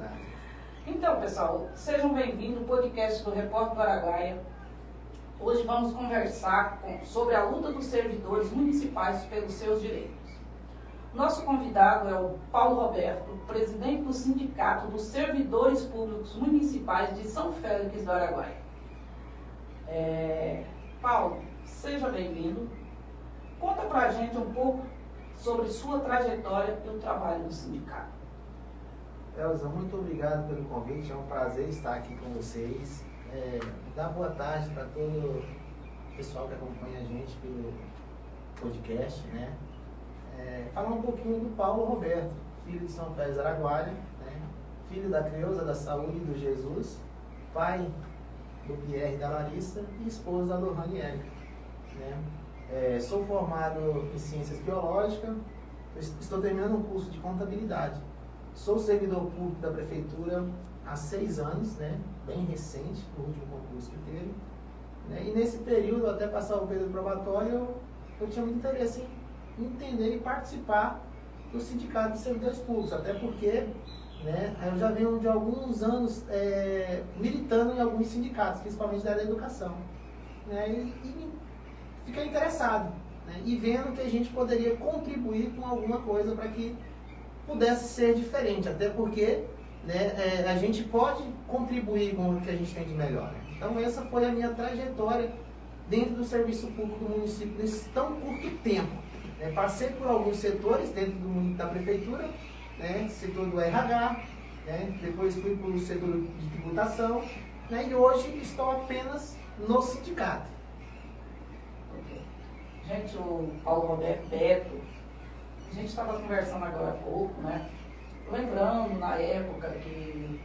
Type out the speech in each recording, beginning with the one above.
verdade. Então, pessoal, sejam bem-vindos ao podcast do Repórter do Araguaia. Hoje vamos conversar sobre a luta dos servidores municipais pelos seus direitos. Nosso convidado é o Paulo Roberto, presidente do Sindicato dos Servidores Públicos Municipais de São Félix do Araguaia. Paulo, seja bem-vindo. Conta pra gente um pouco sobre sua trajetória e o trabalho do sindicato. Elza, muito obrigado pelo convite, é um prazer estar aqui com vocês. Dar boa tarde para todo o pessoal que acompanha a gente pelo podcast, né? Falar um pouquinho do Paulo Roberto, filho de São Félix do Araguaia, né? Filho da Creuza, da Saúde e do Jesus, pai do Pierre e da Larissa e esposa da Lohane Érica, né? Sou formado em Ciências Biológicas, estou terminando um curso de Contabilidade. Sou servidor público da Prefeitura há 6 anos, né? Bem recente, o último concurso que teve. Né? E nesse período, até passar o período probatório, eu tinha muito interesse em entender e participar do Sindicato de Servidores Públicos, até porque, né, eu já venho de alguns anos militando em alguns sindicatos, principalmente da área da educação. Né? E fiquei interessado, né? E vendo que a gente poderia contribuir com alguma coisa para que pudesse ser diferente, até porque, né, a gente pode contribuir com o que a gente tem de melhor. Né? Então essa foi a minha trajetória dentro do serviço público do município nesse tão curto tempo. Né? Passei por alguns setores dentro da prefeitura, né? Setor do RH, né? Depois fui para o setor de tributação, né? E hoje estou apenas no sindicato. Gente, o Paulo Roberto Beto, a gente estava conversando agora há pouco, né? Lembrando na época que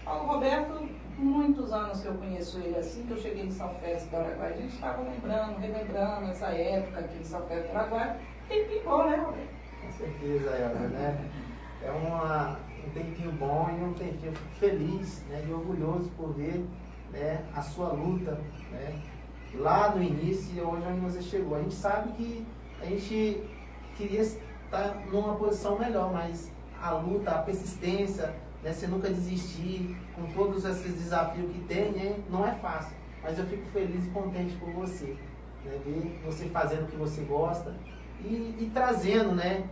Paulo Roberto, muitos anos que eu conheço ele assim, que eu cheguei em São Félix do Araguaia, a gente estava relembrando essa época aqui em São Félix do Araguaia. Tempinho bom, né, Roberto? Com certeza, Elza, né? É um tempinho bom e um tempinho feliz, né? E orgulhoso por ver, né, a sua luta, né? Lá no início e hoje onde você chegou. A gente sabe que a gente queria estar numa posição melhor, mas a luta, a persistência, né, você nunca desistir, com todos esses desafios que tem, né, não é fácil. Mas eu fico feliz e contente por você, né, ver você fazendo o que você gosta e trazendo, né,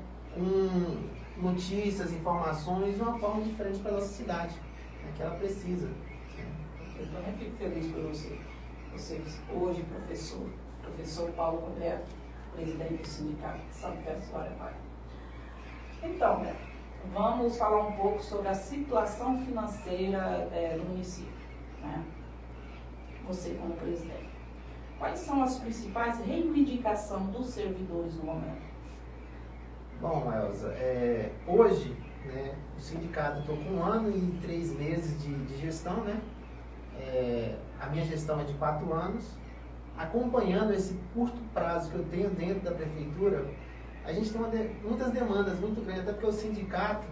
notícias, informações de uma forma diferente para a nossa cidade, né, que ela precisa. Eu também fico feliz por você. Você hoje, professor Paulo Roberto, presidente do Sindicato de São Félix do Araguaia. Então, Beto, vamos falar um pouco sobre a situação financeira do município, né? Você como presidente. Quais são as principais reivindicações dos servidores no momento? Bom, Elza, hoje, né, o sindicato, estou com 1 ano e 3 meses de gestão, né? A minha gestão é de 4 anos. Acompanhando esse curto prazo que eu tenho dentro da prefeitura, a gente tem muitas demandas muito grandes, até porque o sindicato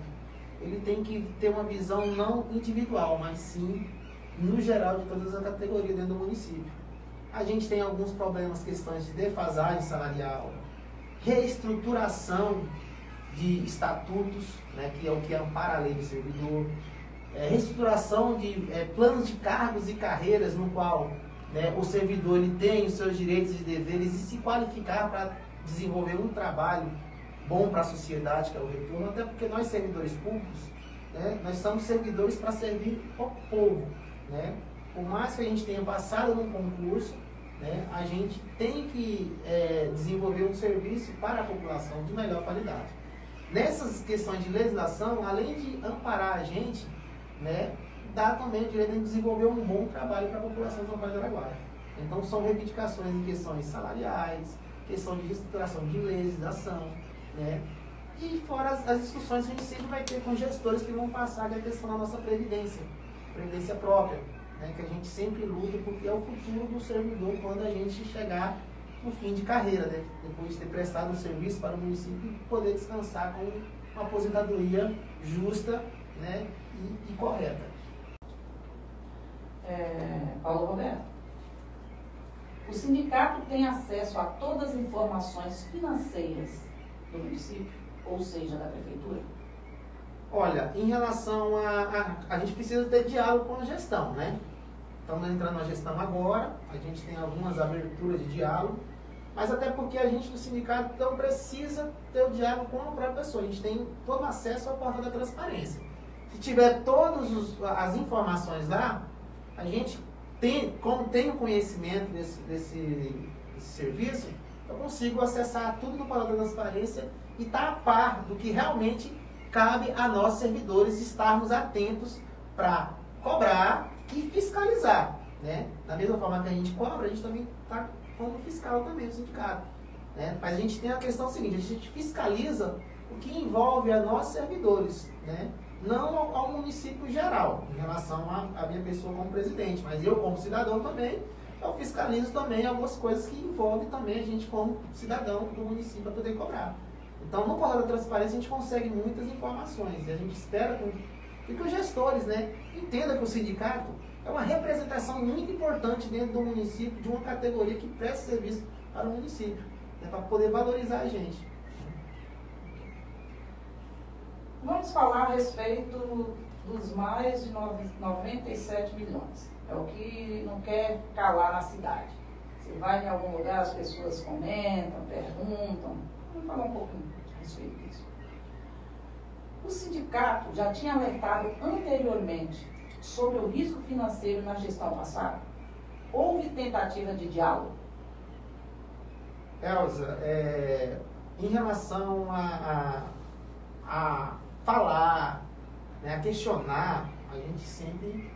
ele tem que ter uma visão não individual, mas sim no geral de todas as categorias dentro do município. A gente tem alguns problemas, questões de defasagem salarial, reestruturação de estatutos, né, que é o que ampara a lei do servidor, reestruturação de planos de cargos e carreiras no qual, né, o servidor ele tem os seus direitos e deveres e se qualificar para desenvolver um trabalho bom para a sociedade, que é o retorno, até porque nós servidores públicos, né, nós somos servidores para servir o povo. Né? Por mais que a gente tenha passado num concurso, né, a gente tem que desenvolver um serviço para a população de melhor qualidade. Nessas questões de legislação, além de amparar a gente, né, dá também o direito de desenvolver um bom trabalho para a população de São Félix do Araguaia. Então são reivindicações em questões salariais, questão de reestruturação de legislação, né? E fora as discussões que a gente sempre vai ter com gestores que vão passar a questão da nossa previdência própria, né? Que a gente sempre luta porque é o futuro do servidor quando a gente chegar no fim de carreira, né? Depois de ter prestado um serviço para o município e poder descansar com uma aposentadoria justa, né? E correta. Paulo Roberto, o sindicato tem acesso a todas as informações financeiras do município, ou seja, da prefeitura? Olha, em relação a gente precisa ter diálogo com a gestão, né? Estamos entrando na gestão agora, a gente tem algumas aberturas de diálogo, mas até porque a gente do sindicato não precisa ter o diálogo com a própria pessoa, a gente tem todo acesso ao portal da transparência. Se tiver todas as informações lá, a gente como tem o conhecimento desse serviço, eu consigo acessar tudo no portal da transparência e estar a par do que realmente cabe a nós servidores estarmos atentos para cobrar e fiscalizar, né? Da mesma forma que a gente cobra, a gente também está como fiscal também, o sindicato, né? Mas a gente tem a questão seguinte, a gente fiscaliza o que envolve a nós servidores, né? Não ao município geral, em relação à minha pessoa como presidente, mas eu como cidadão também, eu fiscalizo também algumas coisas que envolvem também a gente como cidadão do município para poder cobrar. Então, no portal da transparência, a gente consegue muitas informações e a gente espera que os gestores, né, entendam que o sindicato é uma representação muito importante dentro do município, de uma categoria que presta serviço para o município, né, para poder valorizar a gente. Vamos falar a respeito dos mais de 97 milhões. É o que não quer calar na cidade. Você vai em algum lugar, as pessoas comentam, perguntam. Vamos falar um pouquinho a respeito disso. O sindicato já tinha alertado anteriormente sobre o risco financeiro na gestão passada? Houve tentativa de diálogo? Elza, em relação a falar, né, a questionar, a gente sempre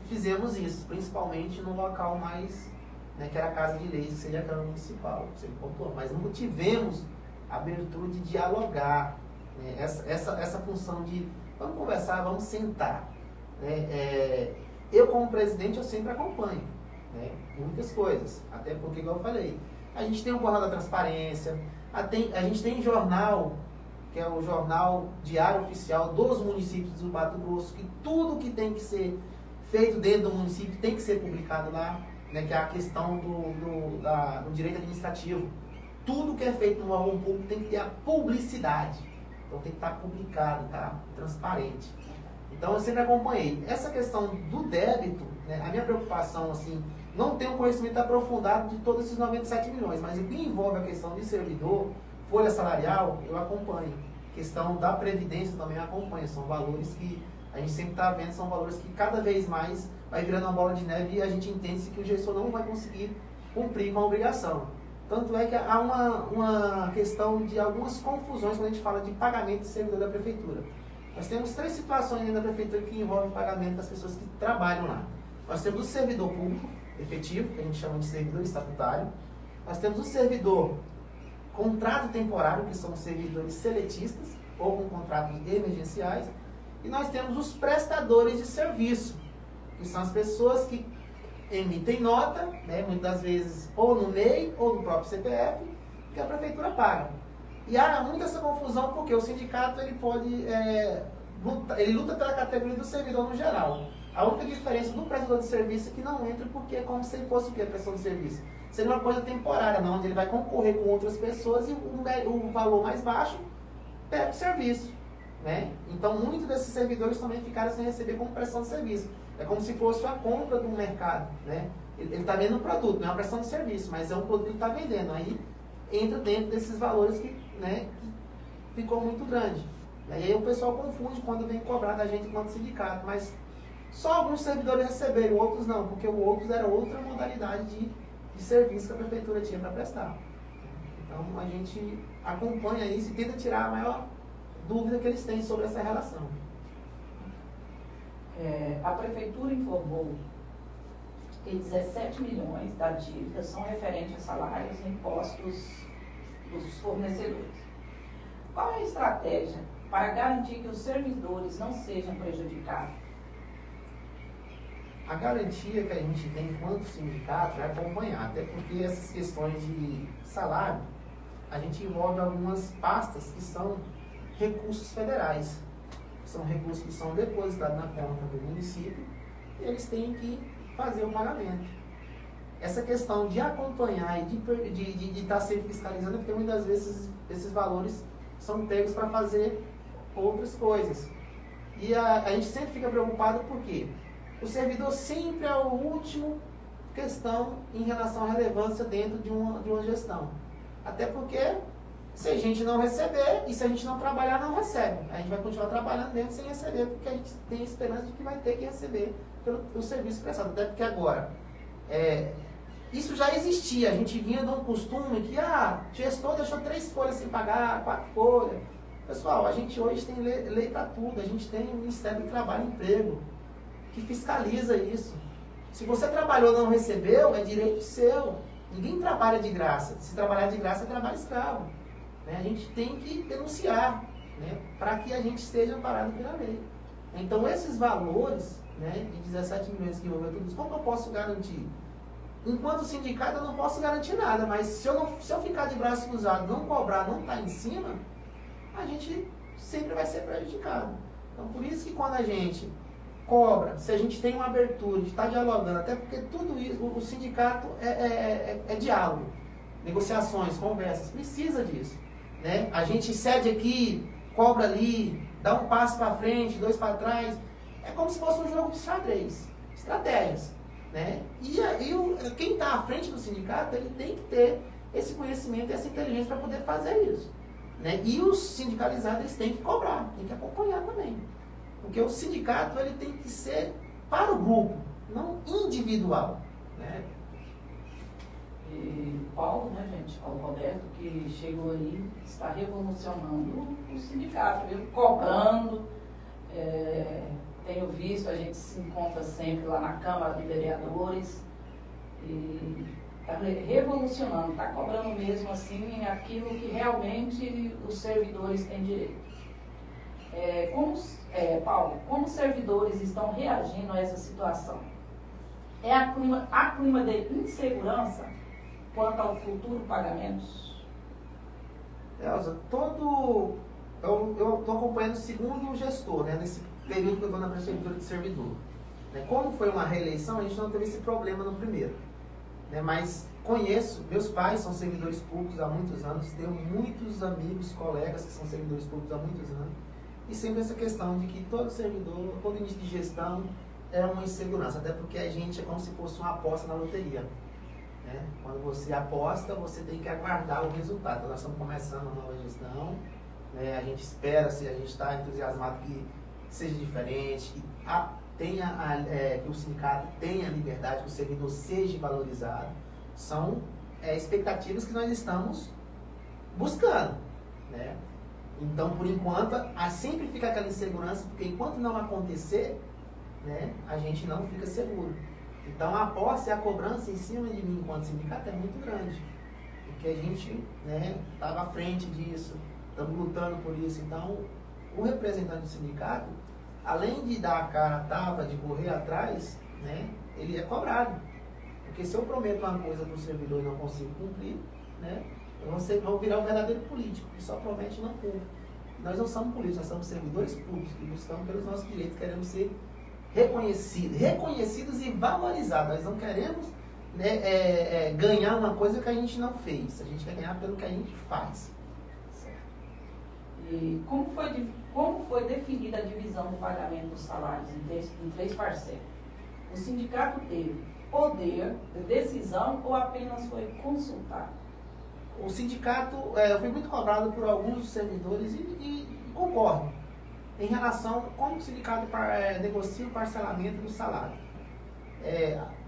fizemos isso, principalmente no local mais, né, que era a Casa de Leis, que seria a Câmara Municipal, mas não tivemos abertura de dialogar, né, essa função de vamos conversar, vamos sentar. Né, eu como presidente eu sempre acompanho, né, muitas coisas, até porque, igual eu falei, a gente tem o portal da transparência, a gente tem jornal, que é o jornal diário oficial dos municípios do Mato Grosso, que tudo que tem que ser feito dentro do município tem que ser publicado lá, né, que é a questão do direito administrativo. Tudo que é feito no órgão público tem que ter a publicidade. Então tem que estar publicado, tá? Transparente. Então eu sempre acompanhei. Essa questão do débito, né, a minha preocupação, assim, não tenho um conhecimento aprofundado de todos esses 97 milhões, mas o que envolve a questão de servidor, folha salarial, eu acompanho. Questão da previdência também eu acompanho. São valores que a gente sempre está vendo, são valores que cada vez mais vai virando uma bola de neve e a gente entende que o gestor não vai conseguir cumprir com a obrigação. Tanto é que há uma questão de algumas confusões quando a gente fala de pagamento de servidor da prefeitura. Nós temos 3 situações dentro da prefeitura que envolvem o pagamento das pessoas que trabalham lá. Nós temos o servidor público efetivo, que a gente chama de servidor estatutário. Nós temos o servidor contrato temporário, que são os servidores seletistas ou com contratos emergenciais. E nós temos os prestadores de serviço, que são as pessoas que emitem nota, né, muitas vezes ou no MEI ou no próprio CPF, que a prefeitura paga. E há muita essa confusão porque o sindicato ele pode ele luta pela categoria do servidor no geral. A única diferença do prestador de serviço é que não entra porque é como se fosse o que? A prestação de serviço. Seria uma coisa temporária, não, onde ele vai concorrer com outras pessoas e o valor mais baixo pega o serviço. Né? Então, muitos desses servidores também ficaram sem receber como prestação de serviço. É como se fosse a compra do mercado. Né? Ele está vendendo um produto, não é uma prestação de serviço, mas é um produto que ele está vendendo. Aí entra dentro desses valores que, né, que ficou muito grande. E aí o pessoal confunde quando vem cobrar da gente enquanto sindicato. Mas só alguns servidores receberam, outros não, porque o outros era outra modalidade de serviço que a prefeitura tinha para prestar. Então a gente acompanha isso e tenta tirar a maior dúvida que eles têm sobre essa relação. A prefeitura informou que 17 milhões da dívida são referentes a salários e impostos dos fornecedores. Qual é a estratégia para garantir que os servidores não sejam prejudicados? A garantia que a gente tem enquanto sindicato é acompanhar, até porque essas questões de salário, a gente envolve algumas pastas que são recursos federais. São recursos que são depositados na conta do município e eles têm que fazer o pagamento. Essa questão de acompanhar e de estar sempre fiscalizando, porque muitas vezes esses valores são pegos para fazer outras coisas. E a gente sempre fica preocupado porque o servidor sempre é o último questão em relação à relevância dentro de uma gestão. Até porque se a gente não receber e se a gente não trabalhar, não recebe. A gente vai continuar trabalhando mesmo sem receber, porque a gente tem a esperança de que vai ter que receber pelo serviço prestado. Até porque agora, isso já existia. A gente vinha de um costume que, o gestor deixou 3 folhas sem pagar, 4 folhas. Pessoal, a gente hoje tem lei para tudo. A gente tem o Ministério do Trabalho e Emprego, que fiscaliza isso. Se você trabalhou e não recebeu, é direito seu. Ninguém trabalha de graça. Se trabalhar de graça, é trabalho escravo. Né? A gente tem que denunciar, né, para que a gente esteja amparado pela lei. Então, esses valores, né, de 17 milhões que envolveu tudo isso, como eu posso garantir? Enquanto sindicato, eu não posso garantir nada, mas se eu ficar de braço cruzado, não cobrar, não estar em cima, a gente sempre vai ser prejudicado. Então, por isso que quando a gente cobra, se a gente tem uma abertura de estar dialogando, até porque tudo isso, o sindicato é diálogo, negociações, conversas, precisa disso. Né? A gente cede aqui, cobra ali, dá um passo para frente, 2 para trás. É como se fosse um jogo de xadrez, estratégias. Né? E quem está à frente do sindicato, ele tem que ter esse conhecimento e essa inteligência para poder fazer isso. Né? E os sindicalizados, eles têm que cobrar, têm que acompanhar também. Porque o sindicato, ele tem que ser para o grupo, não individual. Né? E Paulo, né, gente? Paulo Roberto, que chegou aí, está revolucionando o sindicato, viu? Cobrando. Tenho visto, a gente se encontra sempre lá na Câmara de Vereadores. E está revolucionando, está cobrando mesmo assim aquilo que realmente os servidores têm direito. Paulo, como os servidores estão reagindo a essa situação? Há clima de insegurança quanto ao futuro pagamentos? Elza, eu estou acompanhando o segundo gestor, né, nesse período que eu estou na prefeitura de servidor. Né, como foi uma reeleição, a gente não teve esse problema no primeiro. Né, mas conheço, meus pais são servidores públicos há muitos anos, tenho muitos amigos, colegas que são servidores públicos há muitos anos, e sempre essa questão de que todo servidor, todo início de gestão é uma insegurança, até porque a gente é como se fosse uma aposta na loteria. Né? Quando você aposta, você tem que aguardar o resultado. Então, nós estamos começando uma nova gestão, né? A gente espera, se a gente está entusiasmado, que seja diferente, que que o sindicato tenha liberdade, que o servidor seja valorizado. São expectativas que nós estamos buscando. Né? Então, por enquanto, sempre fica aquela insegurança, porque enquanto não acontecer, né, a gente não fica seguro. Então, a aposta e a cobrança em cima de mim enquanto sindicato é muito grande. Porque a gente estava à frente disso, estamos lutando por isso. Então, o representante do sindicato, além de dar a cara a tapa, de correr atrás, né, ele é cobrado. Porque se eu prometo uma coisa para o servidor e não consigo cumprir, né, eu vou virar um verdadeiro político, que só promete e não cumpre. Nós não somos políticos, nós somos servidores públicos, que buscamos pelos nossos direitos, queremos ser reconhecidos e valorizados. Nós não queremos ganhar uma coisa que a gente não fez, a gente quer ganhar pelo que a gente faz. Certo. E como foi definida a divisão do pagamento dos salários em 3 parcelas? O sindicato teve poder de decisão ou apenas foi consultado? O sindicato, eu fui muito cobrado por alguns servidores e concordo em relação a como o sindicato negocia o parcelamento do salário.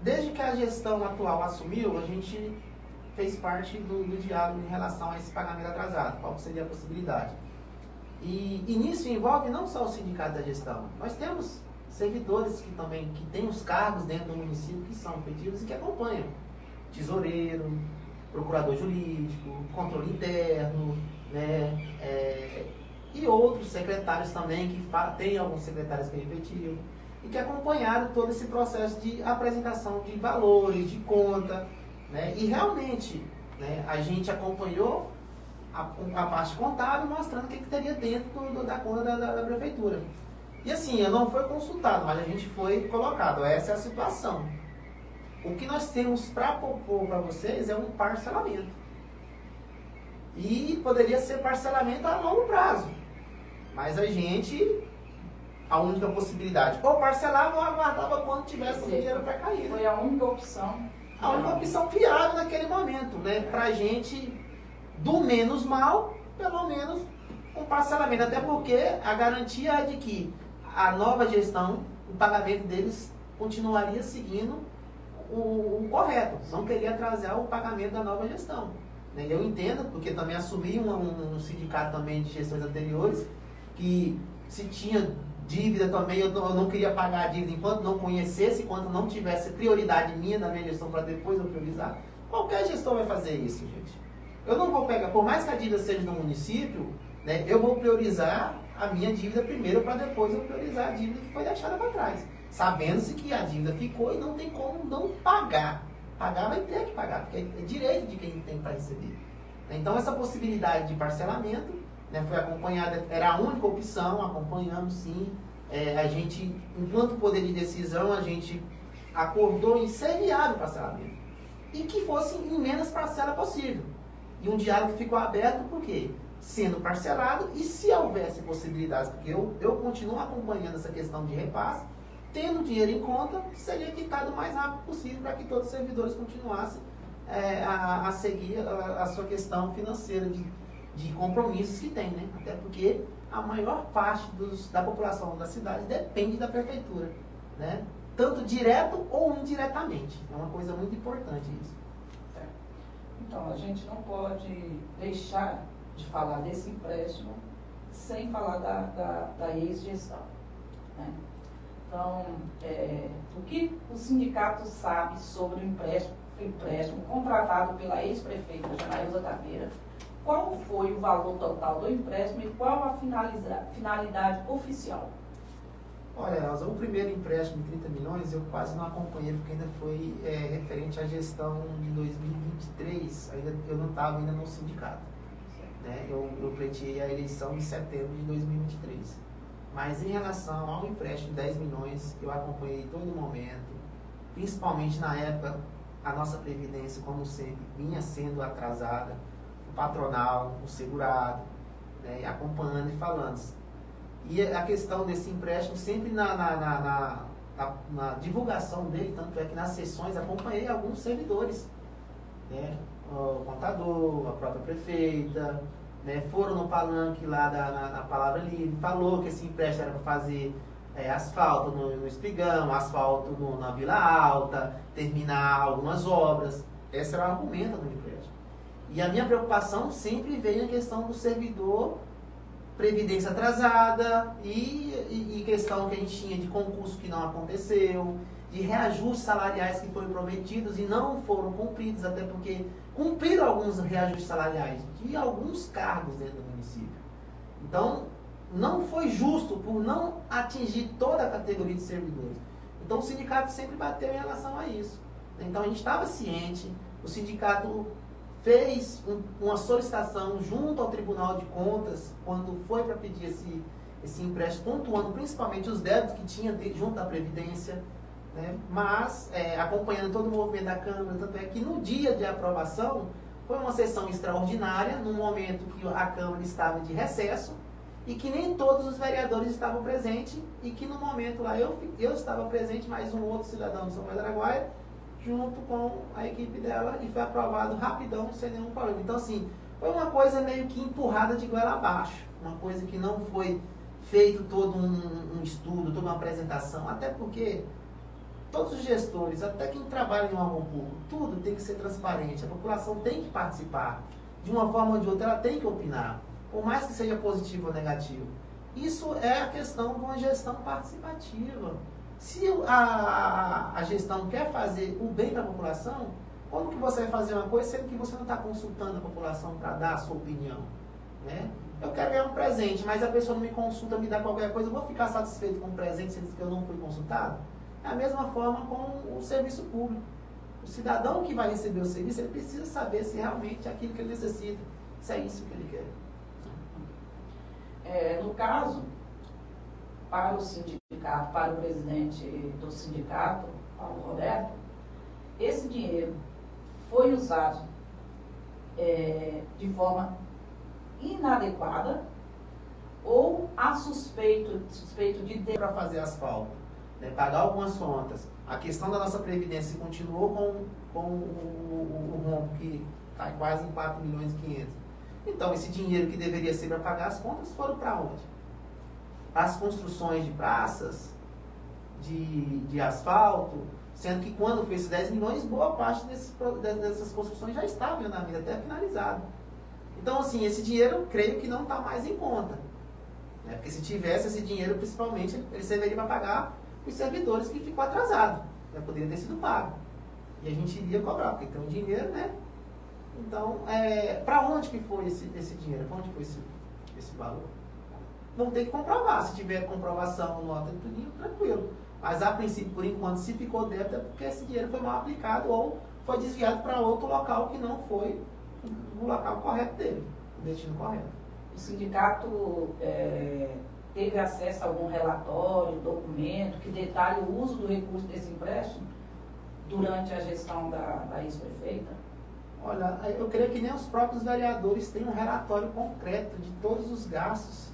Desde que a gestão atual assumiu, a gente fez parte do diálogo em relação a esse pagamento atrasado, qual seria a possibilidade. E nisso envolve não só o sindicato da gestão, nós temos servidores que têm os cargos dentro do município que são efetivos e que acompanham. Tesoureiro, procurador jurídico, controle interno, né, e outros secretários também, que tem alguns secretários que é efetivo, e que acompanharam todo esse processo de apresentação de valores, de conta, né, e realmente, né, a gente acompanhou a parte contábil, mostrando o que teria dentro da conta da prefeitura. E assim, não foi consultado, mas a gente foi colocado, essa é a situação. O que nós temos para propor para vocês é um parcelamento. E poderia ser parcelamento a longo prazo. Mas a gente a única possibilidade. Ou parcelava ou aguardava quando tivesse o dinheiro para cair. Foi a única opção. A única opção viável naquele momento, né? Para a gente, do menos mal, pelo menos um parcelamento. Até porque a garantia é de que a nova gestão, o pagamento deles continuaria seguindo o correto. Não queria atrasar o pagamento da nova gestão. Eu entendo, porque também assumi um sindicato também de gestões anteriores, que se tinha dívida também, eu não queria pagar a dívida enquanto não conhecesse, enquanto não tivesse prioridade minha na minha gestão para depois eu priorizar. Qualquer gestor vai fazer isso, gente. Eu não vou pegar, por mais que a dívida seja do município, né, eu vou priorizar a minha dívida primeiro para depois eu priorizar a dívida que foi deixada para trás. Sabendo-se que a dívida ficou e não tem como não pagar. Pagar vai ter que pagar, porque é direito de quem tem para receber. Então essa possibilidade de parcelamento, né, foi acompanhada, era a única opção, acompanhamos sim. A gente, enquanto poder de decisão, a gente acordou em ser viável o parcelamento. E que fosse em menos parcela possível. E um diálogo ficou aberto, por quê? Sendo parcelado, e se houvesse possibilidades, porque eu continuo acompanhando essa questão de repasse, tendo dinheiro em conta, seria quitado o mais rápido possível para que todos os servidores continuassem a seguir a sua questão financeira de compromissos que tem, né? Até porque a maior parte da população da cidade depende da prefeitura, né? Tanto direto ou indiretamente. É uma coisa muito importante isso. Então, a gente não pode deixar de falar desse empréstimo sem falar da ex-gestão, né? Então, o que o sindicato sabe sobre o empréstimo contratado pela ex-prefeita Janaísa Taveira? Qual foi o valor total do empréstimo e qual a finalidade oficial? Olha, Elza, o primeiro empréstimo de 30 milhões eu quase não acompanhei, porque ainda foi referente à gestão de 2023, eu não estava ainda no sindicato. Né? Eu pleiteei a eleição em setembro de 2023. Mas em relação ao empréstimo de 10 milhões, eu acompanhei todo momento, principalmente na época, a nossa previdência, como sempre, vinha sendo atrasada, o patronal, o segurado, né, acompanhando e falando. E a questão desse empréstimo, sempre na divulgação dele, tanto é que nas sessões acompanhei alguns servidores, né, o contador, a própria prefeita, né, foram no palanque lá na Palavra Livre, falou que esse empréstimo era para fazer asfalto no Espigão, asfalto na Vila Alta, terminar algumas obras. Esse era o argumento do empréstimo. E a minha preocupação sempre veio a questão do servidor, previdência atrasada e questão que a gente tinha de concurso que não aconteceu, de reajustes salariais que foram prometidos e não foram cumpridos, até porque cumpriram alguns reajustes salariais de alguns cargos dentro do município. Então, não foi justo por não atingir toda a categoria de servidores. Então, o sindicato sempre bateu em relação a isso. Então, a gente estava ciente, o sindicato fez uma solicitação junto ao Tribunal de Contas, quando foi para pedir esse empréstimo, pontuando principalmente os débitos que tinha junto à Previdência, né? Mas, acompanhando todo o movimento da Câmara, tanto é que no dia de aprovação, foi uma sessão extraordinária, no momento que a Câmara estava de recesso, e que nem todos os vereadores estavam presentes, e que no momento lá eu estava presente, mais um outro cidadão de São Paulo do Araguaia, junto com a equipe dela, e foi aprovado rapidão, sem nenhum problema. Então, assim, foi uma coisa meio que empurrada de goela abaixo, uma coisa que não foi feito todo um estudo, toda uma apresentação, até porque todos os gestores, até quem trabalha em um órgão público, tudo tem que ser transparente, a população tem que participar, de uma forma ou de outra ela tem que opinar, por mais que seja positivo ou negativo. Isso é a questão de uma gestão participativa. Se a gestão quer fazer o bem para a população, como que você vai fazer uma coisa sendo que você não está consultando a população para dar a sua opinião? Né? Eu quero ganhar um presente, mas a pessoa não me consulta, me dá qualquer coisa, eu vou ficar satisfeito com o presente sendo que eu não fui consultado? É a mesma forma com o serviço público. O cidadão que vai receber o serviço, ele precisa saber se realmente é aquilo que ele necessita, se é isso que ele quer. No caso, para o sindicato, para o presidente do sindicato, Paulo Roberto, esse dinheiro foi usado de forma inadequada ou há suspeito de... Para fazer asfalto, né, pagar algumas contas. A questão da nossa previdência continuou com o rombo, que está quase em 4 milhões e 500. Então, esse dinheiro que deveria ser para pagar as contas foram para onde? Para as construções de praças, de asfalto, sendo que quando fez 10 milhões, boa parte dessas construções já estavam na vida, até finalizado. Então, assim, esse dinheiro, creio que não está mais em conta. Né? Porque se tivesse esse dinheiro, principalmente, ele serviria para pagar os servidores que ficou atrasado. Né? Poderia ter sido pago. E a gente iria cobrar, porque tem um dinheiro, né? Então, para onde que foi esse dinheiro? Para onde foi esse valor? Vão ter que comprovar. Se tiver comprovação, nota e tudo, tranquilo. Mas, a princípio, por enquanto, se ficou débito, é porque esse dinheiro foi mal aplicado ou foi desviado para outro local que não foi o local correto dele, o destino correto. O sindicato teve acesso a algum relatório, documento, que detalhe o uso do recurso desse empréstimo durante a gestão da ex-prefeita? Olha, eu creio que nem os próprios vereadores têm um relatório concreto de todos os gastos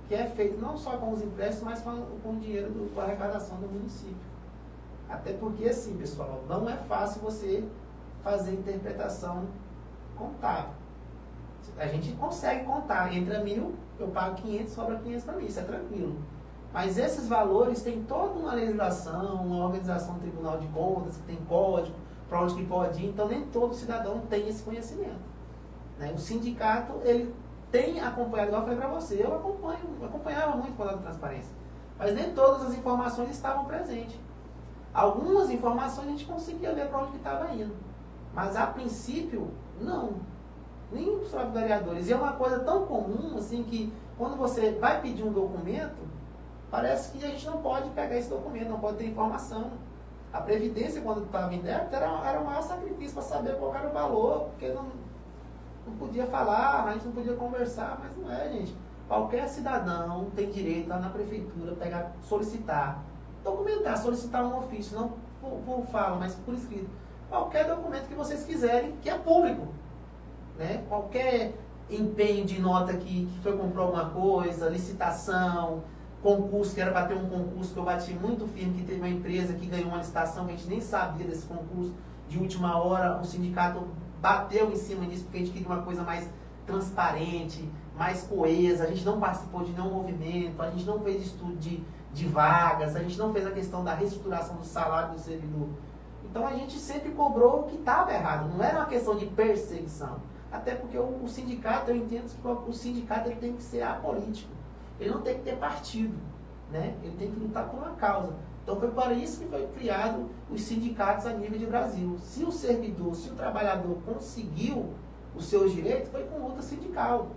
que é feito não só com os empréstimos, mas com o dinheiro com a arrecadação do município. Até porque, assim, pessoal, não é fácil você fazer interpretação contábil. A gente consegue contar, entra 1.000, eu pago 500, sobra 500 para mim, isso é tranquilo. Mas esses valores têm toda uma legislação, uma organização do Tribunal de Contas, que tem código, para onde que pode ir, então nem todo cidadão tem esse conhecimento. Né? O sindicato, ele tem acompanhado, igual eu falei para você, eu acompanhava muito o Lado da Transparência, mas nem todas as informações estavam presentes. Algumas informações a gente conseguia ver para onde que estava indo, mas a princípio, não. Nem os próprios vereadores. E é uma coisa tão comum, assim, que quando você vai pedir um documento, parece que a gente não pode pegar esse documento, não pode ter informação. A Previdência, quando estava em débito, era o maior sacrifício para saber qual era o valor, porque não podia falar, a gente não podia conversar, mas não é, gente. Qualquer cidadão tem direito a ir na prefeitura, solicitar, documentar, solicitar um ofício, não por fala, mas por escrito. Qualquer documento que vocês quiserem, que é público. Né? Qualquer empenho de nota que foi comprar alguma coisa, licitação, concurso, que era para ter um concurso que eu bati muito firme, que teve uma empresa que ganhou uma licitação, que a gente nem sabia desse concurso, de última hora o sindicato bateu em cima disso, porque a gente queria uma coisa mais transparente, mais coesa, a gente não participou de nenhum movimento, a gente não fez estudo de vagas, a gente não fez a questão da reestruturação do salário do servidor. Então a gente sempre cobrou o que estava errado, não era uma questão de perseguição. Até porque o sindicato, eu entendo que o sindicato ele tem que ser apolítico. Ele não tem que ter partido, né? Ele tem que lutar por uma causa. Então foi para isso que foi criado os sindicatos a nível de Brasil. Se o servidor, se o trabalhador conseguiu os seus direitos, foi com luta sindical.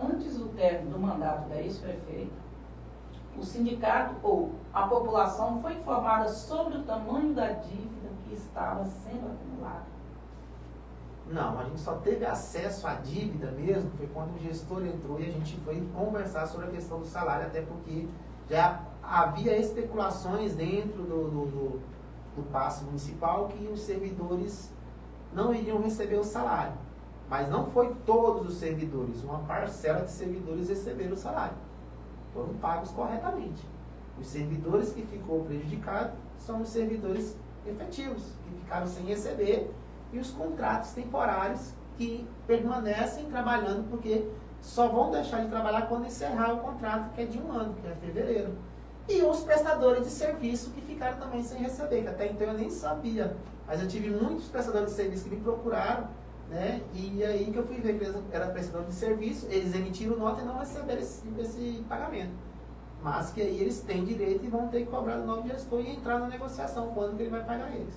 Antes do término do mandato da ex-prefeita, o sindicato ou a população foi informada sobre o tamanho da dívida que estava sendo acumulada? Não, a gente só teve acesso à dívida mesmo, foi quando o gestor entrou e a gente foi conversar sobre a questão do salário, até porque já havia especulações dentro do passe municipal que os servidores não iriam receber o salário. Mas não foi todos os servidores, uma parcela de servidores receberam o salário. Foram pagos corretamente. Os servidores que ficou prejudicados são os servidores efetivos, que ficaram sem receber, e os contratos temporários que permanecem trabalhando, porque só vão deixar de trabalhar quando encerrar o contrato, que é de 1 ano, que é fevereiro. E os prestadores de serviço que ficaram também sem receber, que até então eu nem sabia. Mas eu tive muitos prestadores de serviço que me procuraram, né? E aí que eu fui ver que eles eram prestadores de serviço, eles emitiram nota e não receberam esse pagamento. Mas que aí eles têm direito e vão ter que cobrar do novo gestor e entrar na negociação, quando que ele vai pagar eles.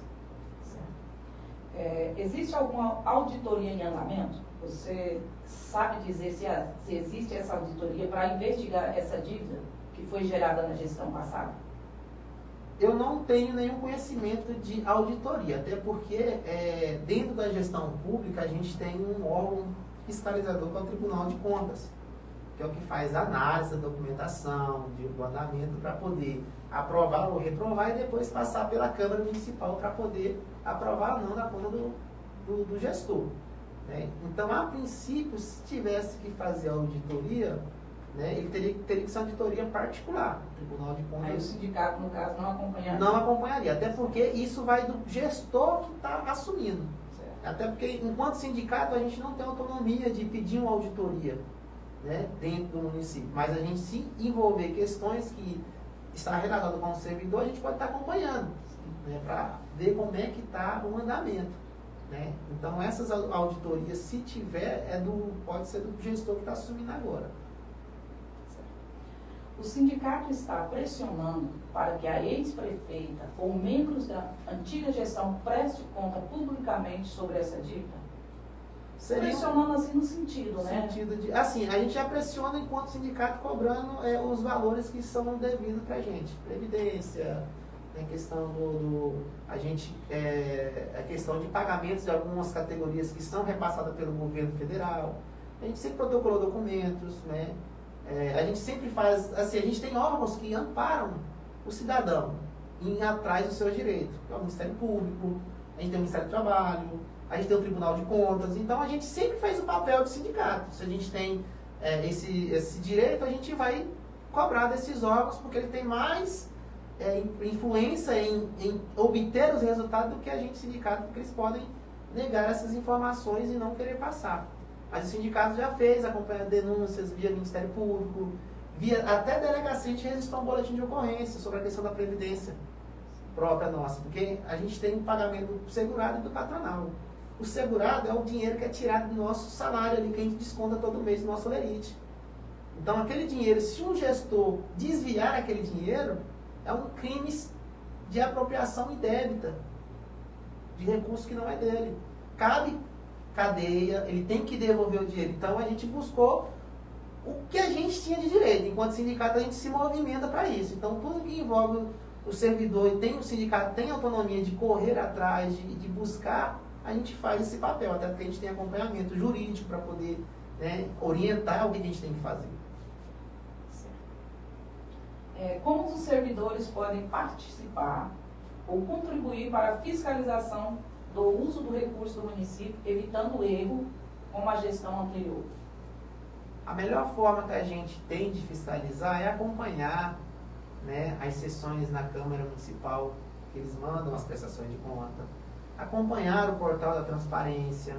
Existe alguma auditoria em andamento? Você sabe dizer se existe essa auditoria para investigar essa dívida que foi gerada na gestão passada? Eu não tenho nenhum conhecimento de auditoria, até porque dentro da gestão pública a gente tem um órgão fiscalizador, que é o Tribunal de Contas, que é o que faz a análise da documentação, do andamento, para poder aprovar ou reprovar e depois passar pela Câmara Municipal para poder aprovar ou não na conta do gestor. Né? Então, a princípio, se tivesse que fazer a auditoria, né, ele teria que ser uma auditoria particular. O Tribunal de Contas. Aí o sindicato, no caso, não acompanharia? Não acompanharia, até porque isso vai do gestor que está assumindo. Certo. Até porque, enquanto sindicato, a gente não tem autonomia de pedir uma auditoria, né, dentro do município. Mas a gente, se envolver questões que está relacionado com o servidor, a gente pode estar acompanhando, né, para ver como é que está o andamento. Né? Então, essas auditorias, se tiver, pode ser do gestor que está assumindo agora. O sindicato está pressionando para que a ex-prefeita ou membros da antiga gestão preste conta publicamente sobre essa dívida? Pressionando assim no sentido, né? Assim, a gente já pressiona enquanto sindicato cobrando os valores que são devidos para a gente. Previdência, a questão a questão de pagamentos de algumas categorias que são repassadas pelo governo federal. A gente sempre protocolou documentos, né? A gente sempre faz, assim, a gente tem órgãos que amparam o cidadão em atrás dos seus direitos. É o Ministério Público, a gente tem o Ministério do Trabalho, a gente tem o Tribunal de Contas. Então, a gente sempre faz o papel de sindicato. Se a gente tem esse direito, a gente vai cobrar desses órgãos, porque ele tem mais influência em obter os resultados do que a gente, sindicato, porque eles podem negar essas informações e não querer passar. Mas o sindicato já fez, acompanha denúncias via Ministério Público, via até delegacia. A gente registrou um boletim de ocorrência sobre a questão da previdência própria nossa, porque a gente tem um pagamento do segurado e do patronal. O segurado é o dinheiro que é tirado do nosso salário ali, que a gente desconta todo mês do nosso lerite. Então, aquele dinheiro, se um gestor desviar aquele dinheiro, é um crime de apropriação indébita de recurso que não é dele. Cabe cadeia, ele tem que devolver o dinheiro. Então, a gente buscou o que a gente tinha de direito. Enquanto sindicato, a gente se movimenta para isso. Então, tudo que envolve o servidor e o sindicato tem autonomia de correr atrás, de buscar, a gente faz esse papel. Até porque a gente tem acompanhamento jurídico para poder, né, orientar o que a gente tem que fazer. Como os servidores podem participar ou contribuir para a fiscalização do uso do recurso do município, evitando o erro com a gestão anterior? A melhor forma que a gente tem de fiscalizar é acompanhar, né, as sessões na Câmara Municipal, que eles mandam as prestações de conta, acompanhar o portal da transparência,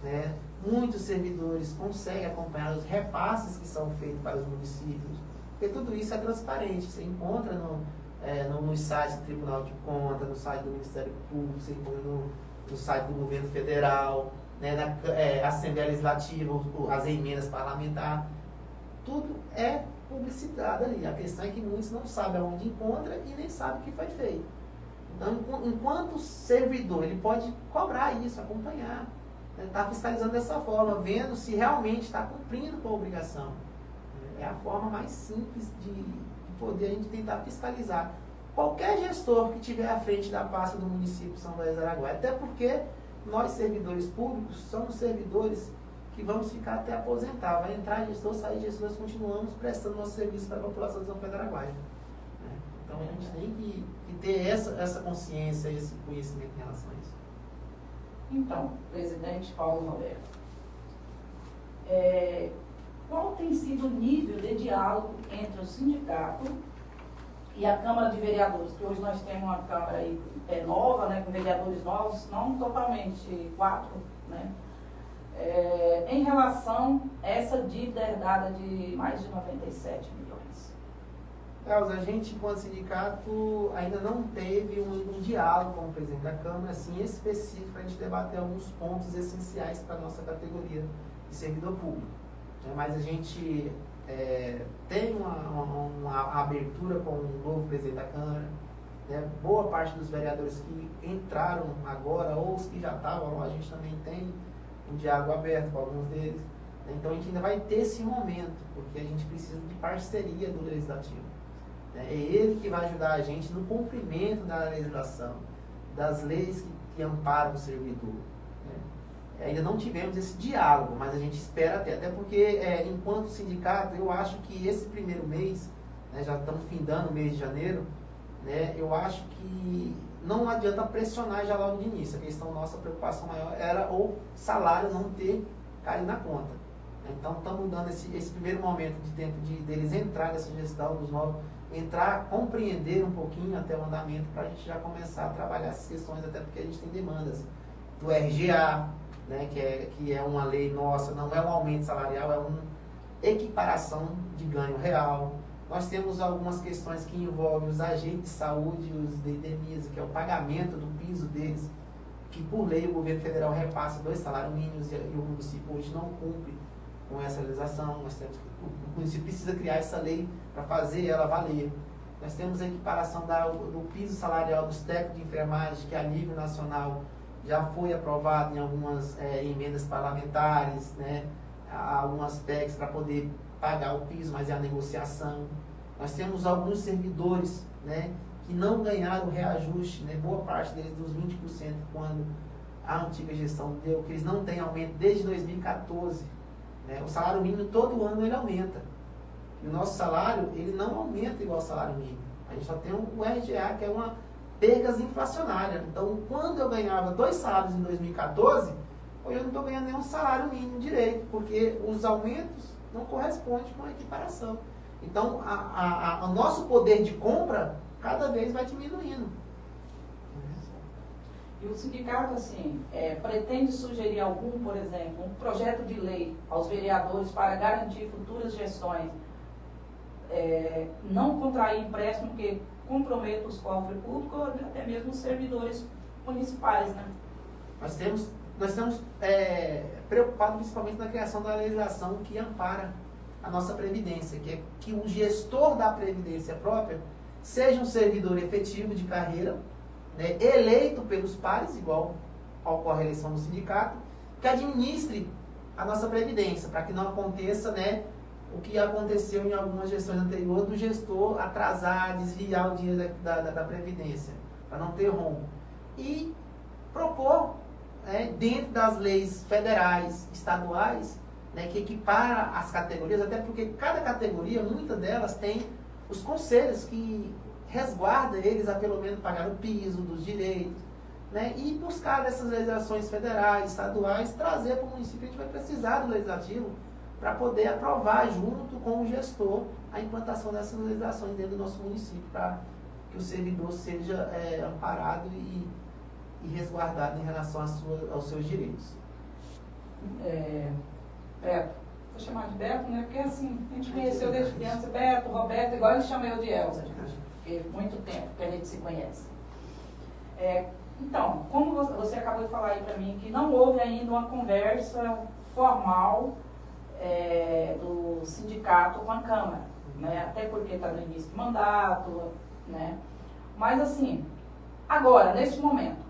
né? Muitos servidores conseguem acompanhar os repasses que são feitos para os municípios, porque tudo isso é transparente. Você encontra no site do Tribunal de Contas, no site do Ministério Público, você encontra no site do Governo Federal, né, na Assembleia Legislativa, as emendas parlamentares. Tudo é publicitado ali. A questão é que muitos não sabem aonde encontra e nem sabem o que foi feito. Então, enquanto servidor, ele pode cobrar isso, acompanhar, né, tá fiscalizando dessa forma, vendo se realmente está cumprindo com a obrigação. É a forma mais simples de poder a gente tentar fiscalizar qualquer gestor que estiver à frente da pasta do município de São Luís do Araguaia. Até porque nós, servidores públicos, somos servidores que vamos ficar até aposentar. Vai entrar gestor, sair gestor, nós continuamos prestando nosso serviço para a população de São Luís do Araguaia. Né? Então a gente tem que ter essa consciência, esse conhecimento em relação a isso. Então, presidente Paulo Roberto, qual tem sido o nível de diálogo entre o sindicato e a Câmara de Vereadores? Que hoje nós temos uma Câmara aí, nova, né, com vereadores novos, não totalmente 4, né? Em relação a essa dívida herdada de mais de 97 milhões. Elza, a gente, enquanto sindicato, ainda não teve um diálogo com o presidente da Câmara, assim, específico, para a gente debater alguns pontos essenciais para a nossa categoria de servidor público. Mas a gente tem uma abertura com o novo presidente da Câmara, né? Boa parte dos vereadores que entraram agora, ou os que já estavam, a gente também tem um diálogo aberto com alguns deles. Então a gente ainda vai ter esse momento, porque a gente precisa de parceria do Legislativo. É ele que vai ajudar a gente no cumprimento da legislação, das leis que amparam o servidor. Ainda não tivemos esse diálogo, mas a gente espera ter, até porque, enquanto sindicato, eu acho que esse primeiro mês, né, já estamos findando o mês de janeiro, né, eu acho que não adianta pressionar já logo de início. A questão, nossa preocupação maior era o salário não ter caído na conta. Então, estamos dando esse primeiro momento de tempo deles entrar nessa gestão dos novos, entrar, compreender um pouquinho até o andamento, para a gente já começar a trabalhar essas questões, até porque a gente tem demandas do RGA, né, que é uma lei nossa, não é um aumento salarial, é uma equiparação de ganho real. Nós temos algumas questões que envolvem os agentes de saúde e os DDMIs, que é o pagamento do piso deles, que por lei o governo federal repassa 2 salários mínimos e o município hoje não cumpre com essa legislação. O município precisa criar essa lei para fazer ela valer. Nós temos a equiparação do piso salarial dos técnicos de enfermagem, que a nível nacional já foi aprovado em algumas emendas parlamentares, né? Algumas PECs para poder pagar o piso, mas é a negociação. Nós temos alguns servidores, né, que não ganharam o reajuste, né, boa parte deles dos 20%, quando a antiga gestão deu, que eles não têm aumento desde 2014. Né? O salário mínimo todo ano ele aumenta. E o nosso salário, ele não aumenta igual ao salário mínimo. A gente só tem o RGA, que é uma perdas inflacionária. Então, quando eu ganhava 2 salários em 2014, hoje eu não estou ganhando nenhum salário mínimo direito, porque os aumentos não correspondem com a equiparação. Então, o nosso poder de compra cada vez vai diminuindo. E o sindicato, assim, pretende sugerir algum, por exemplo, um projeto de lei aos vereadores para garantir futuras gestões, não contrair empréstimo que comprometa os cofres públicos ou até mesmo os servidores municipais, né? Nós estamos preocupados principalmente na criação da legislação que ampara a nossa Previdência, que é que o gestor da Previdência própria seja um servidor efetivo de carreira, né, eleito pelos pares, igual ocorre a eleição do sindicato, que administre a nossa Previdência, para que não aconteça, né, o que aconteceu em algumas gestões anteriores, do gestor atrasar, desviar o dinheiro da Previdência, para não ter rombo. E propor, dentro das leis federais, estaduais, né, que equipara as categorias, até porque cada categoria, muitas delas, tem os conselhos que resguardam eles a pelo menos pagar o piso dos direitos, né, e buscar dessas legislações federais, estaduais, trazer para o município. A gente vai precisar do legislativo para poder aprovar junto com o gestor a implantação dessas legislações dentro do nosso município, para que o servidor seja amparado e resguardado em relação aos seus direitos. Beto, vou chamar de Beto, né? Porque assim, a gente conheceu desde criança, Beto, Roberto, igual ele chama eu de Elza, gente, porque muito tempo que a gente se conhece. Então, como você acabou de falar aí para mim, que não houve ainda uma conversa formal do sindicato com a Câmara, né? Até porque está no início do mandato, né? Mas assim, agora, neste momento,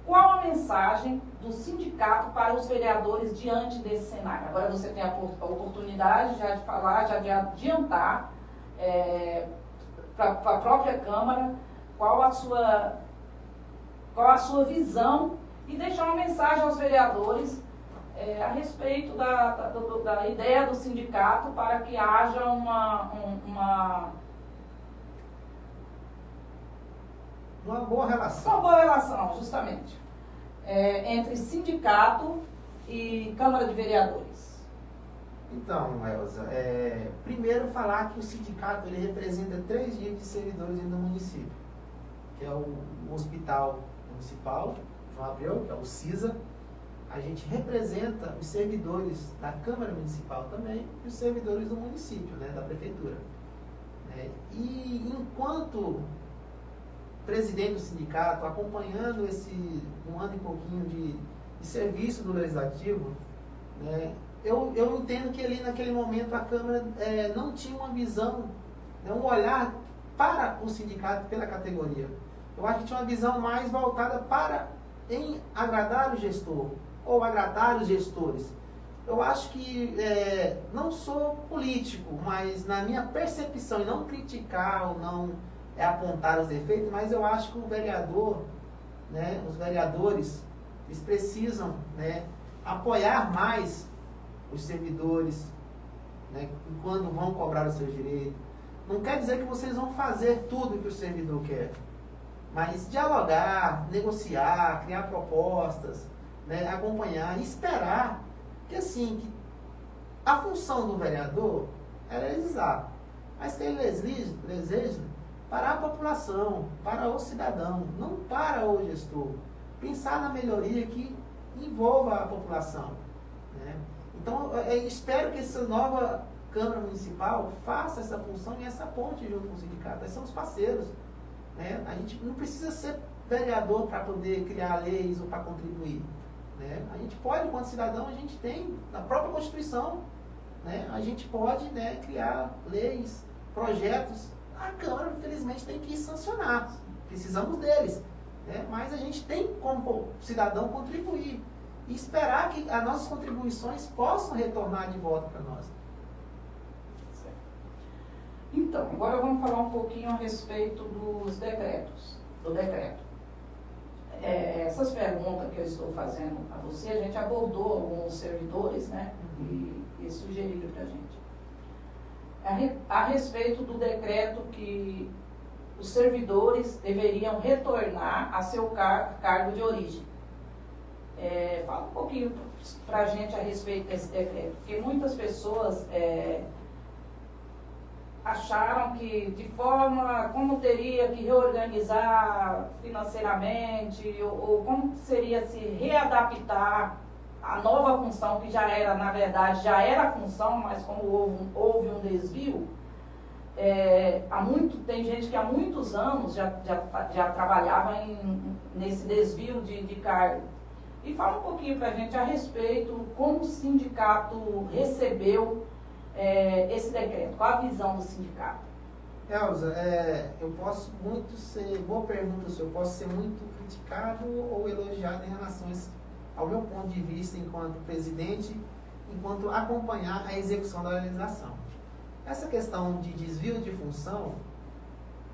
qual a mensagem do sindicato para os vereadores diante desse cenário? Agora você tem a oportunidade já de falar, já de adiantar para a própria Câmara qual a sua visão e deixar uma mensagem aos vereadores a respeito da ideia do sindicato para que haja uma boa relação. Uma boa relação, justamente, entre sindicato e Câmara de Vereadores. Então, Elza, primeiro falar que o sindicato ele representa 3 dias de servidores dentro do município, que é o Hospital Municipal, João Abreu, que é o CISA. A gente representa os servidores da Câmara Municipal também e os servidores do município, né, da Prefeitura. E enquanto presidente do sindicato, acompanhando esse 1 ano e pouquinho de serviço do Legislativo, né, eu entendo que ali naquele momento a Câmara não tinha uma visão, né, um olhar para o sindicato pela categoria. Eu acho que tinha uma visão mais voltada em agradar o gestor, ou agradar os gestores. Eu acho que, não sou político, mas na minha percepção, e não criticar ou não apontar os defeitos, mas eu acho que o vereador, né, os vereadores, eles precisam, né, apoiar mais os servidores, né, quando vão cobrar os seus direitos. Não quer dizer que vocês vão fazer tudo que o servidor quer, Mas dialogar, negociar, criar propostas, né, acompanhar, esperar que assim, que a função do vereador é legislar, mas que ele legisle para a população, para o cidadão, não para o gestor. Pensar na melhoria que envolva a população, né? Então, eu espero que essa nova Câmara Municipal faça essa função e essa ponte junto com o sindicato. Nós somos parceiros, né? A gente não precisa ser vereador para poder criar leis ou para contribuir, né? A gente pode, enquanto cidadão, a gente tem, na própria Constituição, né, a gente pode, né, criar leis, projetos. A Câmara, infelizmente, tem que sancionar. Precisamos deles, né? Mas a gente tem, como cidadão, contribuir e esperar que as nossas contribuições possam retornar de volta para nós. Certo. Então, agora vamos falar um pouquinho a respeito dos decretos, do decreto. Essas perguntas que eu estou fazendo a você, a gente abordou alguns servidores, né, e sugeriram para a gente. A respeito do decreto que os servidores deveriam retornar a seu cargo de origem. Fala um pouquinho para a gente a respeito desse decreto, porque muitas pessoas acharam que de forma, como teria que reorganizar financeiramente, ou como seria se readaptar a nova função, que já era, na verdade, já era a função, mas como houve um desvio, tem gente que há muitos anos já trabalhava nesse desvio de cargo. E fala um pouquinho para a gente a respeito como o sindicato recebeu esse decreto, qual a visão do sindicato? Elza, eu posso muito ser, boa pergunta, eu posso ser muito criticado ou elogiado em relação ao meu ponto de vista enquanto presidente, enquanto acompanhar a execução da legislação. Essa questão de desvio de função,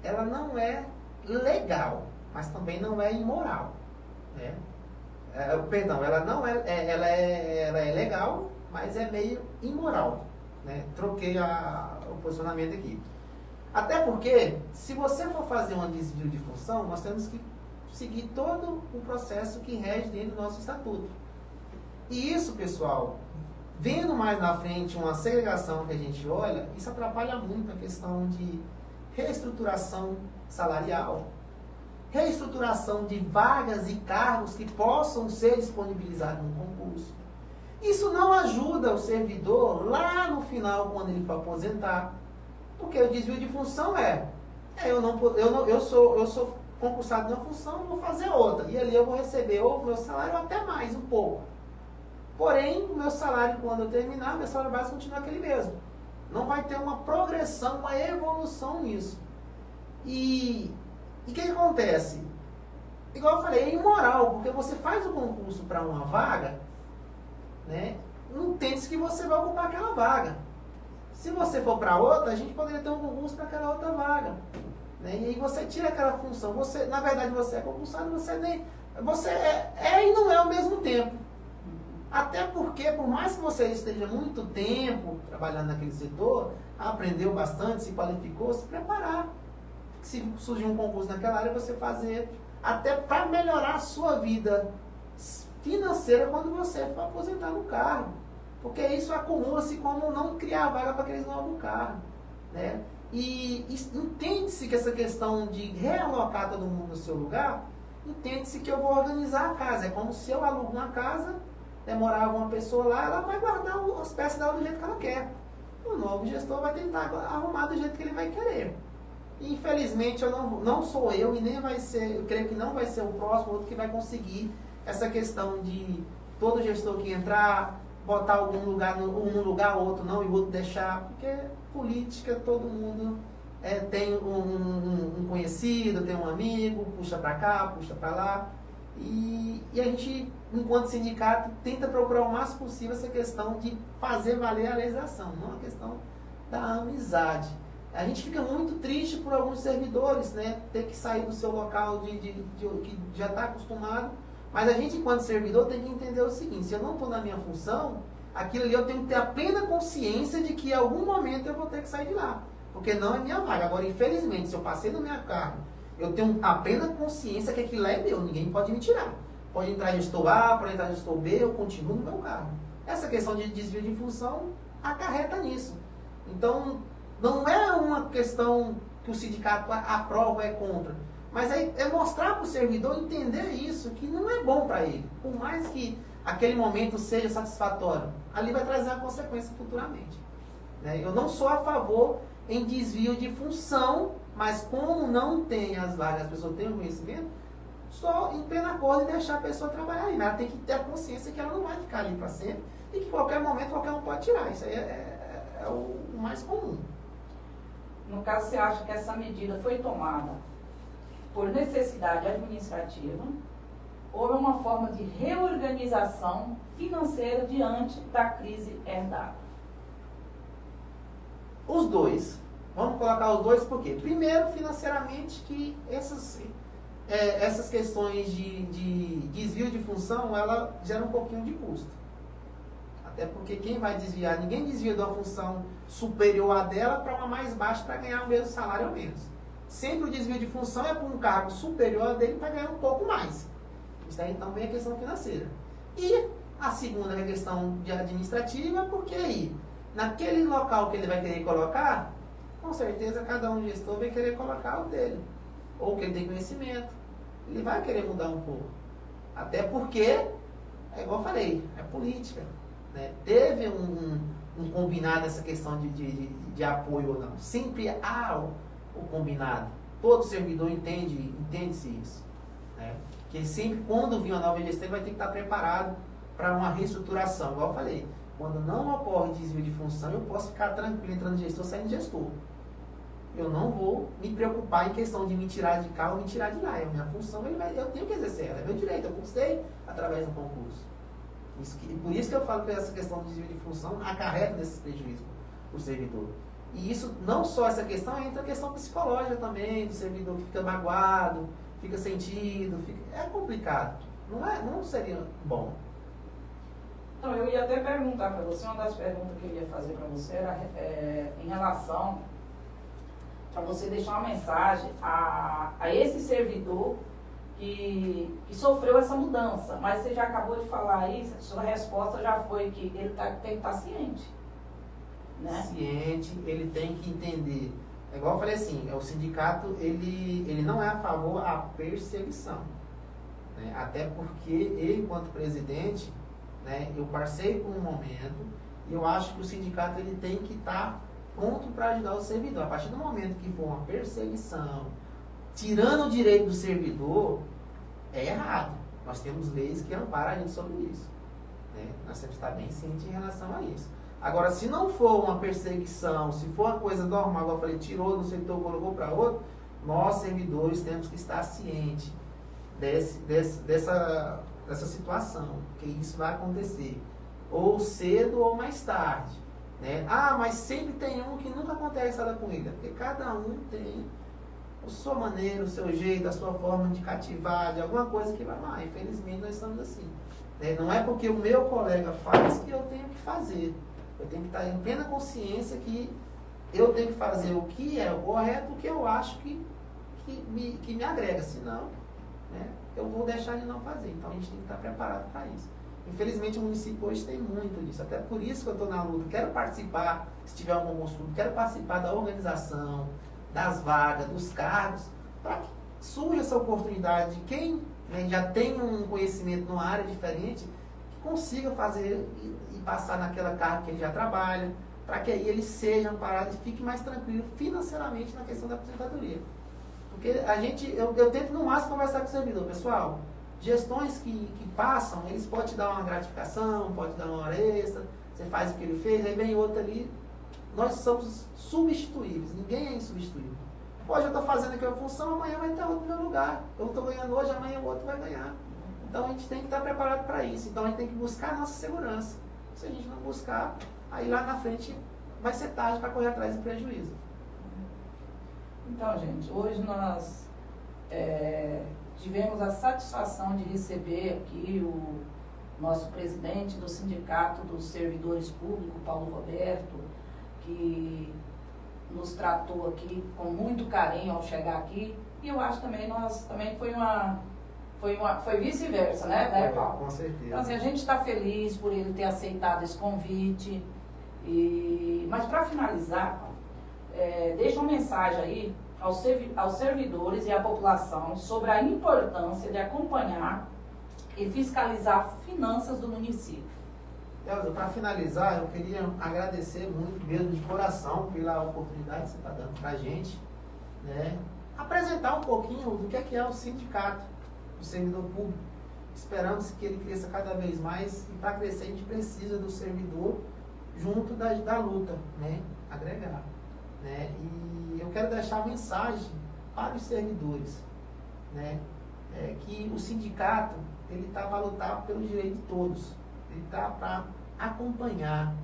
ela não é legal, mas também não é imoral, né? Perdão, ela não ela é legal, mas é meio imoral, né? Troquei o posicionamento aqui. Até porque, se você for fazer um desvio de função, nós temos que seguir todo o processo que rege dentro do nosso estatuto. E isso, pessoal, vendo mais na frente uma segregação que a gente olha, isso atrapalha muito a questão de reestruturação salarial, reestruturação de vagas e cargos que possam ser disponibilizados no concurso. Isso não ajuda o servidor lá no final, quando ele for aposentar, porque o desvio de função eu sou concursado numa função, vou fazer outra, e ali eu vou receber o meu salário até mais um pouco. Porém, o meu salário, quando eu terminar, meu salário base continua aquele mesmo. Não vai ter uma progressão, uma evolução nisso. E o que acontece? Igual eu falei, é imoral, porque você faz o concurso para uma vaga, né, não tem que você vai ocupar aquela vaga. Se você for para outra, a gente poderia ter um concurso para aquela outra vaga, né? E aí você tira aquela função. Você, na verdade, você é concursado, você e não é ao mesmo tempo. Até porque, por mais que você esteja muito tempo trabalhando naquele setor, aprendeu bastante, se qualificou, se preparar. Se surgir um concurso naquela área, você fazer, até para melhorar a sua vida financeira quando você for aposentar no cargo. Porque isso acumula-se como não criar vaga para aqueles novos cargos, né? E entende-se que essa questão de realocar todo mundo no seu lugar, entende-se que eu vou organizar a casa. É como se eu alugo uma casa, morava uma pessoa lá, ela vai guardar as peças dela do jeito que ela quer. O novo gestor vai tentar arrumar do jeito que ele vai querer. E, infelizmente, não sou eu e nem vai ser, eu creio que não vai ser o próximo outro que vai conseguir essa questão de todo gestor que entrar, botar algum lugar num lugar, outro não, e o outro deixar, porque política, todo mundo tem um conhecido, tem um amigo, puxa para cá, puxa para lá, e a gente, enquanto sindicato, tenta procurar o máximo possível essa questão de fazer valer a legislação, não a questão da amizade. A gente fica muito triste por alguns servidores, né, ter que sair do seu local que já está acostumado. Mas a gente, enquanto servidor, tem que entender o seguinte: se eu não estou na minha função, aquilo ali eu tenho que ter a plena consciência de que em algum momento eu vou ter que sair de lá, porque não é minha vaga. Agora, infelizmente, se eu passei no meu cargo, eu tenho a plena consciência que aquilo lá é meu, ninguém pode me tirar. Pode entrar gestor A, pode entrar gestor B, eu continuo no meu cargo. Essa questão de desvio de função acarreta nisso. Então, não é uma questão que o sindicato aprova ou é contra, mas é mostrar para o servidor entender isso, que não é bom para ele. Por mais que aquele momento seja satisfatório, ali vai trazer uma consequência futuramente. Né? Eu não sou a favor em desvio de função, mas como não tem as vagas, as pessoas têm o conhecimento, só em pleno acordo e deixar a pessoa trabalhar aí. Ela tem que ter a consciência que ela não vai ficar ali para sempre e que em qualquer momento qualquer um pode tirar. Isso aí é o mais comum. No caso, você acha que essa medida foi tomada por necessidade administrativa ou é uma forma de reorganização financeira diante da crise herdada? Os dois. Vamos colocar os dois por quê? Primeiro, financeiramente, que essas questões de desvio de função, ela gera um pouquinho de custo. Até porque quem vai desviar, ninguém desvia de uma função superior à dela para uma mais baixa para ganhar o mesmo salário ou menos. Sempre o desvio de função é para um cargo superior a dele para ganhar um pouco mais. Isso aí então vem a questão financeira. E a segunda é a questão de administrativa, porque aí, naquele local que ele vai querer colocar, com certeza cada um gestor vai querer colocar o dele. Ou que ele tem conhecimento. Ele vai querer mudar um pouco. Até porque, é igual eu falei, é política. Né? Teve um combinado essa questão de apoio ou não. Sempre há o combinado. Todo servidor entende-se isso. Né? Que sempre, quando vir uma nova gestão, ele vai ter que estar preparado para uma reestruturação. Igual eu falei, quando não ocorre desvio de função, eu posso ficar tranquilo entrando de gestor, saindo de gestor. Eu não vou me preocupar em questão de me tirar de cá ou me tirar de lá. É a minha função, eu tenho que exercer ela. É meu direito, eu conquistei através do concurso. Por isso que eu falo que essa questão do desvio de função acarreta nesses prejuízos para o servidor. E isso, não só essa questão, entra a questão psicológica também, do servidor que fica magoado, fica sentido, é complicado. Não seria bom. Então, eu ia até perguntar para você, uma das perguntas que eu ia fazer para você era em relação, para você deixar uma mensagem a esse servidor que sofreu essa mudança, mas você já acabou de falar aí, sua resposta já foi que ele tem que estar ciente. Né? Ciente, ele tem que entender. É igual eu falei assim, o sindicato ele não é a favor da perseguição. Né? Até porque ele, enquanto presidente, né, eu passei por um momento e eu acho que o sindicato ele tem que estar pronto para ajudar o servidor. A partir do momento que for uma perseguição, tirando o direito do servidor, é errado. Nós temos leis que amparam a gente sobre isso. Né? Nós temos que estar bem cientes em relação a isso. Agora, se não for uma perseguição, se for uma coisa normal, igual eu falei, tirou do setor, colocou para outro, nós, servidores, temos que estar cientes dessa situação, que isso vai acontecer, ou cedo ou mais tarde. Né? Ah, mas sempre tem um que nunca acontece nada com ele, porque cada um tem a sua maneira, o seu jeito, a sua forma de cativar, de alguma coisa que vai lá. Infelizmente, nós estamos assim. Né? Não é porque o meu colega faz que eu tenho que fazer. Eu tenho que estar em plena consciência que eu tenho que fazer o que é o correto, o que eu acho que me agrega. Senão, né, eu vou deixar de não fazer. Então, a gente tem que estar preparado para isso. Infelizmente, o município hoje tem muito disso. Até por isso que eu estou na luta. Quero participar, se tiver algum concurso, quero participar da organização, das vagas, dos cargos, para que surja essa oportunidade de quem, né, já tem um conhecimento numa área diferente, que consiga fazer e passar naquela carga que ele já trabalha, para que aí ele seja amparado e fique mais tranquilo financeiramente na questão da aposentadoria. Porque eu tento no máximo conversar com o servidor. Pessoal, gestões que passam, eles podem te dar uma gratificação, podem te dar uma hora extra, você faz o que ele fez, aí vem outro ali. Nós somos substituíveis, ninguém é insubstituível. Hoje eu estou fazendo aqui uma função, amanhã vai ter outro no meu lugar. Eu estou ganhando hoje, amanhã o outro vai ganhar. Então a gente tem que estar preparado para isso. Então a gente tem que buscar a nossa segurança. Se a gente não buscar, aí lá na frente vai ser tarde para correr atrás do prejuízo. Então, gente, hoje nós tivemos a satisfação de receber aqui o nosso presidente do Sindicato dos Servidores Públicos, Paulo Roberto, que nos tratou aqui com muito carinho ao chegar aqui. E eu acho também, nós também foi vice-versa, né, Paulo? Com certeza. Então, assim, a gente está feliz por ele ter aceitado esse convite. Mas para finalizar, deixa uma mensagem aí aos servidores e à população sobre a importância de acompanhar e fiscalizar finanças do município. Elza, para finalizar, eu queria agradecer muito mesmo de coração pela oportunidade que você está dando para a gente, né? Apresentar um pouquinho do que é o sindicato do servidor público. Esperamos que ele cresça cada vez mais, e para crescer a gente precisa do servidor junto da luta, né? Agregar, né? E eu quero deixar a mensagem para os servidores, né? Que o sindicato ele está para lutar pelo direito de todos, ele está para acompanhar,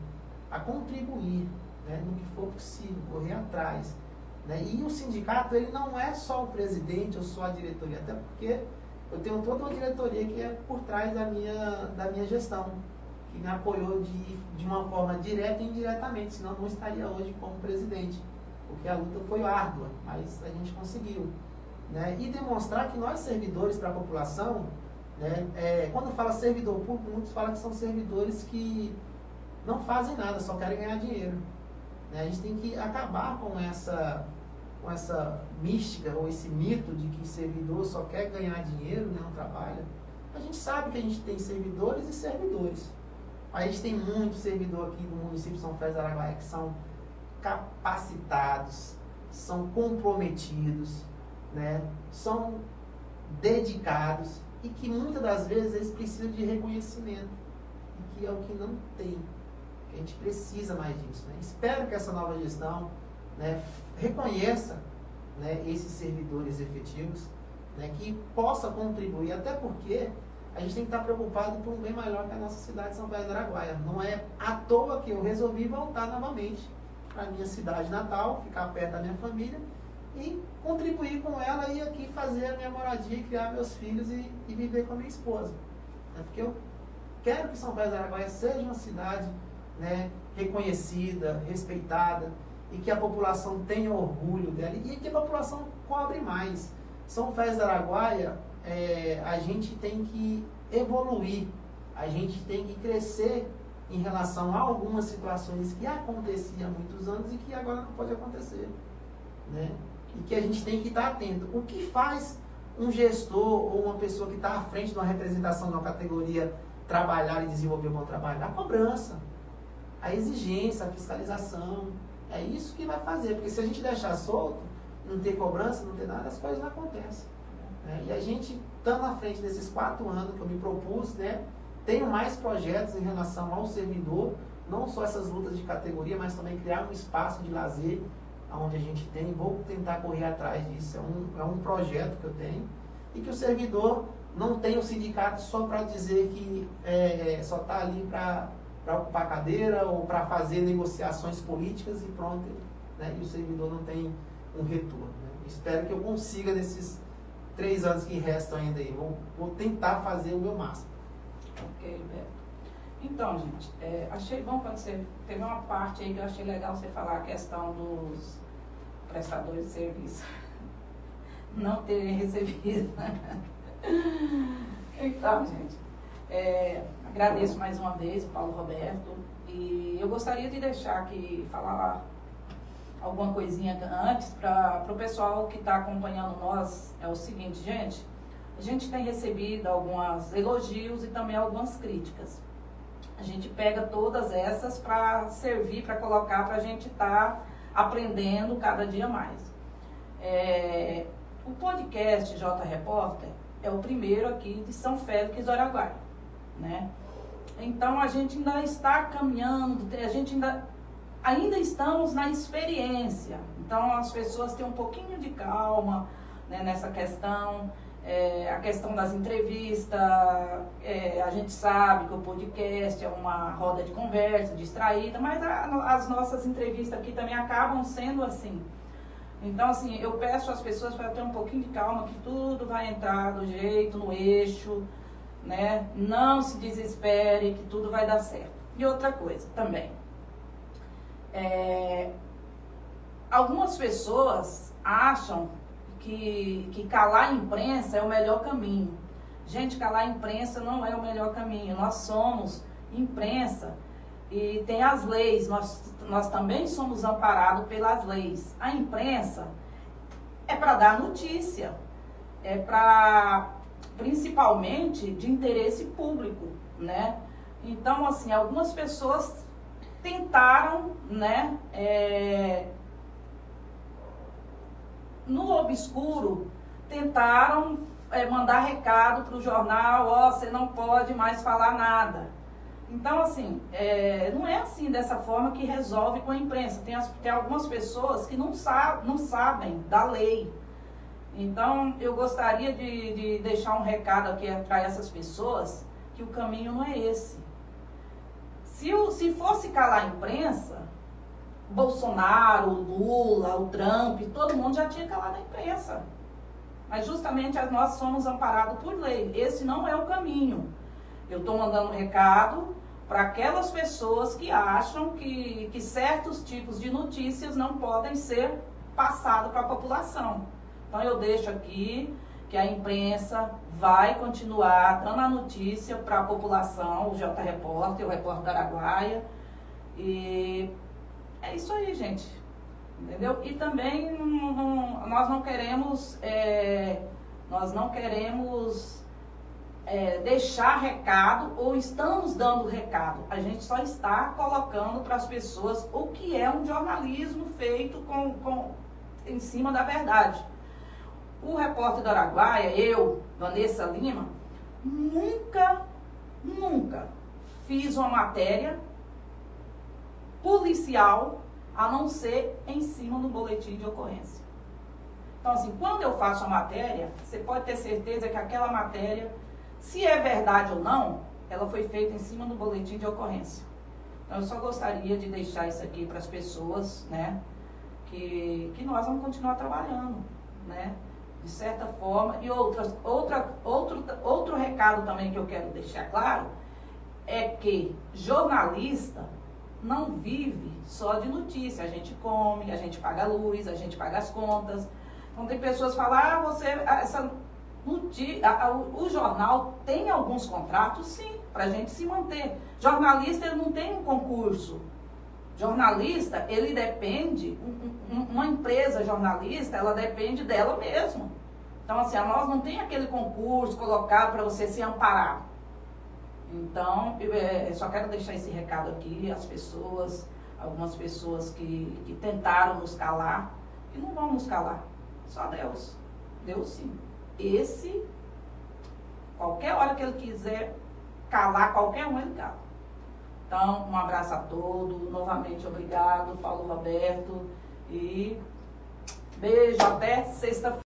para contribuir, né? No que for possível, correr atrás, né? E o sindicato ele não é só o presidente ou só a diretoria, até porque eu tenho toda uma diretoria que é por trás da minha gestão, que me apoiou de uma forma direta e indiretamente, senão não estaria hoje como presidente, porque a luta foi árdua, mas a gente conseguiu, né? E demonstrar que nós servidores para a população, né, quando fala servidor público, muitos falam que são servidores que não fazem nada, só querem ganhar dinheiro, né? A gente tem que acabar com essa mística ou esse mito de que servidor só quer ganhar dinheiro, né, não trabalha. A gente sabe que a gente tem servidores e servidores. A gente tem muito servidor aqui do município de São Félix do Araguaia que são capacitados, são comprometidos, né, são dedicados e que muitas das vezes eles precisam de reconhecimento e que é o que não tem, que a gente precisa mais disso, né? Espero que essa nova gestão, né, reconheça, né, esses servidores efetivos, né, que possa contribuir, até porque a gente tem que estar preocupado por um bem maior que a nossa cidade de São Félix do Araguaia. Não é à toa que eu resolvi voltar novamente para a minha cidade natal, ficar perto da minha família e contribuir com ela e aqui fazer a minha moradia, criar meus filhos e viver com a minha esposa. É porque eu quero que São Félix do Araguaia seja uma cidade, né, reconhecida, respeitada, e que a população tenha orgulho dela e que a população cobre mais. São Félix do Araguaia, a gente tem que evoluir, a gente tem que crescer em relação a algumas situações que aconteciam há muitos anos e que agora não pode acontecer, né? E que a gente tem que estar atento. O que faz um gestor ou uma pessoa que está à frente de uma representação de uma categoria trabalhar e desenvolver um bom trabalho? A cobrança, a exigência, a fiscalização. É isso que vai fazer, porque se a gente deixar solto, não ter cobrança, não ter nada, as coisas não acontecem, né? E a gente, estando à frente desses 4 anos que eu me propus, né, tenho mais projetos em relação ao servidor, não só essas lutas de categoria, mas também criar um espaço de lazer, onde a gente tem, vou tentar correr atrás disso, é um projeto que eu tenho, e que o servidor não tem o sindicato só para dizer que só está ali para ocupar a cadeira ou para fazer negociações políticas e pronto, né? E o servidor não tem um retorno, né? Espero que eu consiga nesses 3 anos que restam ainda aí. Vou tentar fazer o meu máximo. Ok, Beto. Então, gente, achei bom quando você teve uma parte aí que eu achei legal você falar a questão dos prestadores de serviço não terem recebido. Então, gente, agradeço mais uma vez o Paulo Roberto e eu gostaria de deixar aqui, falar alguma coisinha antes para o pessoal que está acompanhando nós. É o seguinte, gente, a gente tem recebido alguns elogios e também algumas críticas. A gente pega todas essas para servir, para colocar, para a gente estar aprendendo cada dia mais. O podcast J Repórter é o primeiro aqui de São Félix do Araguaia, né? Então a gente ainda está caminhando, a gente ainda estamos na experiência. Então as pessoas têm um pouquinho de calma, né, nessa questão. A questão das entrevistas, a gente sabe que o podcast é uma roda de conversa, distraída, mas as nossas entrevistas aqui também acabam sendo assim. Então, assim, eu peço às pessoas para ter um pouquinho de calma, que tudo vai entrar do jeito, no eixo, né? Não se desespere, que tudo vai dar certo. E outra coisa também, algumas pessoas acham que calar a imprensa é o melhor caminho. Gente, calar a imprensa não é o melhor caminho. Nós somos imprensa e tem as leis. Nós também somos amparados pelas leis. A imprensa é para dar notícia, é para, principalmente, de interesse público, né? Então, assim, algumas pessoas tentaram, né, no obscuro, tentaram mandar recado para o jornal, ó, você não pode mais falar nada. Então, assim, não é assim, dessa forma que resolve com a imprensa. Tem algumas pessoas que não sabem da lei. Então, eu gostaria de deixar um recado aqui para essas pessoas, que o caminho não é esse. Se fosse calar a imprensa, Bolsonaro, Lula, o Trump, todo mundo já tinha calado a imprensa. Mas justamente nós somos amparados por lei. Esse não é o caminho. Eu estou mandando um recado para aquelas pessoas que acham que certos tipos de notícias não podem ser passados para a população. Então eu deixo aqui que a imprensa vai continuar dando a notícia para a população, o J Repórter, o Repórter do Araguaia. E é isso aí, gente. Entendeu? E também nós não queremos deixar recado ou estamos dando recado. A gente só está colocando para as pessoas o que é um jornalismo feito em cima da verdade. O Repórter do Araguaia, eu, Vanessa Lima, nunca fiz uma matéria policial a não ser em cima do boletim de ocorrência. Então, assim, quando eu faço a matéria, você pode ter certeza que aquela matéria, se é verdade ou não, ela foi feita em cima do boletim de ocorrência. Então, eu só gostaria de deixar isso aqui para as pessoas, né, que nós vamos continuar trabalhando, né, de certa forma. E outro recado também que eu quero deixar claro, é que jornalista não vive só de notícia. A gente come, a gente paga a luz, a gente paga as contas. Então tem pessoas que falam, o jornal tem alguns contratos, sim, para a gente se manter. Jornalista, ele não tem um concurso. Jornalista, ele depende, uma empresa jornalista, ela depende dela mesma. Então, assim, nós não tem aquele concurso colocado para você se amparar. Então, eu só quero deixar esse recado aqui, as pessoas, algumas pessoas que tentaram nos calar, e não vão nos calar, só Deus. Deus sim. Qualquer hora que ele quiser calar qualquer um, ele cala. Então, um abraço a todos, novamente obrigado, Paulo Roberto, e beijo, até sexta-feira.